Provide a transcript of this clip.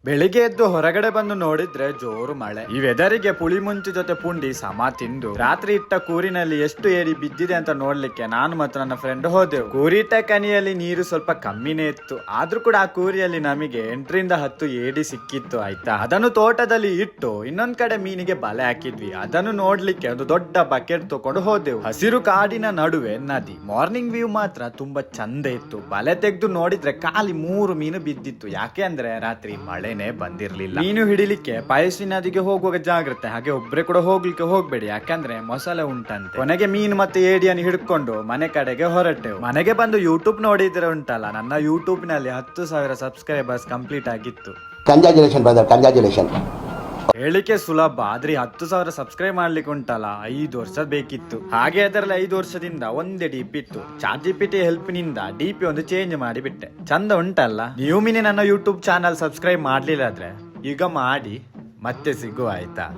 ಬೆಳಿಗ್ಗೆ ಎದ್ದು ಹೊರಗಡೆ ಬಂದು ನೋಡಿದ್ರೆ ಜೋರು ಮಳೆ. ಈ ವೆದರಿಗೆ ಪುಳಿ ಮುಂಚು ಜೊತೆ ಪುಂಡಿ ಸಮ ತಿಂದು ರಾತ್ರಿ ಇಟ್ಟ ಕೂರಿನಲ್ಲಿ ಎಷ್ಟು ಏರಿ ಬಿದ್ದಿದೆ ಅಂತ ನೋಡ್ಲಿಕ್ಕೆ ನಾನು ಮತ್ತು ನನ್ನ ಫ್ರೆಂಡ್ ಹೋದೆವು. ಕೂರಿ ಇಟ್ಟ ಕನಿಯಲ್ಲಿ ನೀರು ಸ್ವಲ್ಪ ಕಮ್ಮಿನೇ ಇತ್ತು, ಆದ್ರೂ ಕೂಡ ಆ ಕೂರಿಯಲ್ಲಿ ನಮಗೆ 8ರಿಂದ 10 ಏಡಿ ಸಿಕ್ಕಿತ್ತು. ಆಯ್ತಾ, ಅದನ್ನು ತೋಟದಲ್ಲಿ ಇಟ್ಟು ಇನ್ನೊಂದ್ ಕಡೆ ಮೀನಿಗೆ ಬಲೆ ಹಾಕಿದ್ವಿ. ಅದನ್ನು ನೋಡ್ಲಿಕ್ಕೆ ಒಂದು ದೊಡ್ಡ ಬಕೆಟ್ ತಕೊಂಡು ಹೋದೆವು. ಹಸಿರು ಕಾಡಿನ ನಡುವೆ ನದಿ. ಮಾರ್ನಿಂಗ್ ವ್ಯೂ ಮಾತ್ರ ತುಂಬಾ ಚಂದ ಇತ್ತು. ಬಲೆ ತೆಗೆದು ನೋಡಿದ್ರೆ ಖಾಲಿ 3 ಮೀನು ಬಿದ್ದಿತ್ತು. ಯಾಕೆ ಅಂದ್ರೆ ರಾತ್ರಿ ಮಳೆ ಬಂದಿರ್ಲಿಲ್ಲ. ಮೀನು ಹಿಡಿಲಿಕ್ಕೆ ಪಯಸ್ವಿ ನದಿಗೆ ಹೋಗುವಾಗ ಜಾಗ್ರತೆ, ಹಾಗೆ ಒಬ್ರೆ ಕೂಡ ಹೋಗ್ಲಿಕ್ಕೆ ಹೋಗ್ಬೇಡಿ, ಯಾಕಂದ್ರೆ ಮೊಸಳೆ ಉಂಟಂತೆ. ಕೊನೆಗೆ ಮೀನು ಮತ್ತೆ ಏಡಿಯನ್ನು ಹಿಡ್ಕೊಂಡು ಮನೆ ಕಡೆಗೆ ಹೊರಟೆವು. ಮನೆಗೆ ಬಂದು ಯೂಟ್ಯೂಬ್ ನೋಡಿದ್ರೆ ಉಂಟಲ್ಲ, ನನ್ನ ಯೂಟ್ಯೂಬ್ ನಲ್ಲಿ 10,000 ಸಬ್ಸ್ಕ್ರೈಬರ್ಸ್ ಕಂಪ್ಲೀಟ್ ಆಗಿತ್ತು. Congratulation brother, congratulation. ಹೇಳಿಕೆ ಸುಲಭ, ಆದ್ರೆ 10,000 ಸಬ್ಸ್ಕ್ರೈಬ್ ಮಾಡ್ಲಿಕ್ಕೆ ಉಂಟಲ್ಲ 5 ವರ್ಷ ಬೇಕಿತ್ತು. ಹಾಗೆ ಅದರಲ್ಲಿ 5 ವರ್ಷದಿಂದ ಒಂದೇ ಡಿಪಿ ಇತ್ತು. ChatGPT ಹೆಲ್ಪ್ ನಿಂದ ಡಿಪಿ ಒಂದು ಚೇಂಜ್ ಮಾಡಿ ಬಿಟ್ಟೆ. ಚಂದ ಉಂಟಲ್ಲ? ನೀವು ಮಿನಿ ನನ್ನ ಯೂಟ್ಯೂಬ್ ಚಾನಲ್ ಸಬ್ಸ್ಕ್ರೈಬ್ ಮಾಡ್ಲಿಲ್ಲ ಆದ್ರೆ ಈಗ ಮಾಡಿ, ಮತ್ತೆ ಸಿಗುವ ಆಯ್ತಾ.